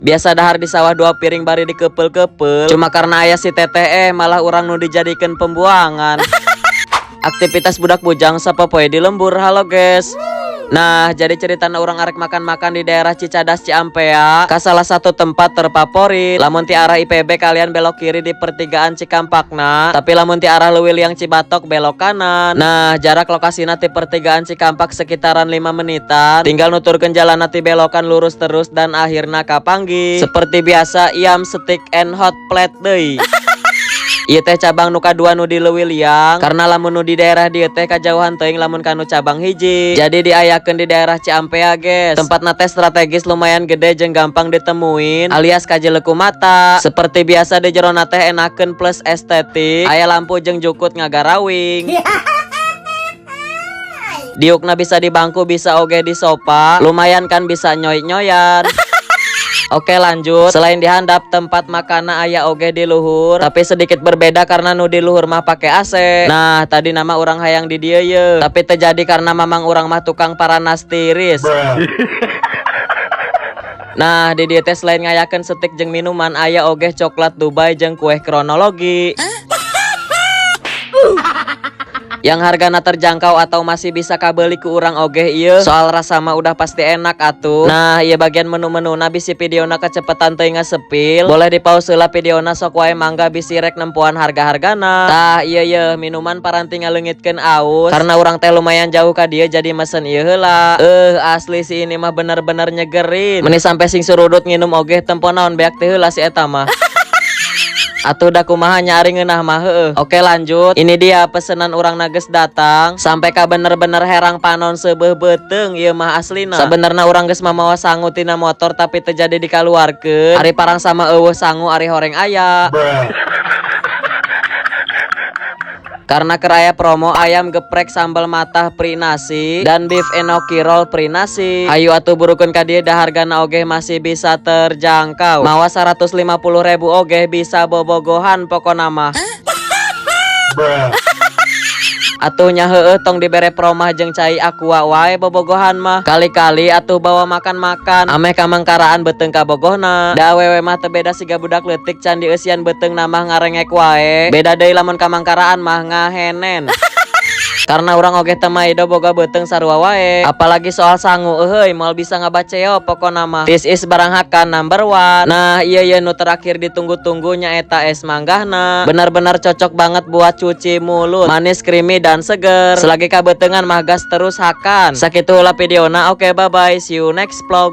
Biasa dahar di sawah 2 piring bari dikepel-kepel. Cuma karena ayah si teteh malah orang nu dijadikan pembuangan. Aktivitas budak bujang sapopoe di lembur. Halo guys. Nah, jadi ceritana orang arek makan-makan di daerah Cicadas Ciampea ke salah satu tempat terfavorit. Lamun ti arah IPB kalian belok kiri di pertigaan Cikampakna, tapi lamun ti arah Leuwil yang Cibatok belok kanan. Nah, jarak lokasina ti pertigaan Cikampak sekitaran 5 menitan. Tinggal nuturkeun jalan ti belokan lurus terus dan akhirna ka Panggi. Seperti biasa iam steak and hot plate deui. Ieu teh cabang nu kadua nu di Leuwil yang, karena lamun nu di daerah dieu teh kajauhan teuing lamun kanu cabang hiji. Jadi diayakeun di daerah Ciampea guys. Tempatna teh strategis lumayan gede jeung gampang ditemuin alias kajeleku mata. Seperti biasa di jerona teh enakeun plus estetik. Aya lampu jeung jukut ngagarawing. Diukna bisa di bangku bisa oge di sofa. Lumayan kan bisa nyoy-nyoyan. Oke lanjut, selain dihandap tempat makana aya oge di luhur, tapi sedikit berbeda karena nu di luhur mah pake AC. Nah, tadi nama orang hayang di dieu ye, tapi terjadi karena mamang orang mah tukang paranas tiris. Nah, di dieu teh selain ngayakeun steak jeung minuman aya oge coklat Dubai jeung kue kronologi. Yang hargana terjangkau atau masih bisa kabeli ku urang oge ieu. Soal rasa mah udah pasti enak atuh. Nah, ieu bagian menu-menuna bisi videona kecepetan teuing ngasepil. Boleh di pause heula videona sok wae mangga bisi rek nempuan harga-hargana. Tah ieu minuman paranti ngaleungitkeun aus. Karena urang teh lumayan jauh ka dieu jadi mesen ieu heula. Asli si ini mah bener-bener nyegerin. Meni sampe sing surudut nginum oge tempo naon beak teh heula si eta mah. Atuh da kumaha nyari ngeunah mah heueuh. Oke lanjut. Ini dia pesenan urang nages datang. Sampai ka bener-bener herang panon seubeuh beuteung ieu mah aslina. Sabenerna urang geus mamawa sangu tina motor tapi teu jadi dikaluarkeun. Ari parang sama eueuh sangu ari horeng aya. Karena keraya promo ayam geprek sambal matah pri nasi dan beef enoki roll pri nasi. Ayo atuh burukeun ka dieu da hargana oge masih bisa terjangkau. Mawa 150.000 oge bisa bobogohan pokona mah. Atuh nya heueuh tong dibere promah jeung cai aqua wae bobogohan mah. Kali-kali atuh bawa makan-makan ameh ka mangkaraan beuteung ka bogohna. Da awewe mah teu beda siga budak leutik can dieusian beuteung mah ngarengek wae. Beda deui lamun ka mangkaraan mah ngahenen. Karena urang oge teu maido boga beuteung sarua wae. Apalagi soal sangu eueuy moal bisa ngabaceo pokona mah. This is barang hakan number 1. Nah, ieu nu terakhir ditunggu-tunggu nyaeta es manggahna. Benar-benar cocok banget buat cuci mulut. Manis, creamy dan seger. Selagi kabeuteungan mah gas terus hakan. Sakitu heula videona. Oke, bye bye. See you next vlog.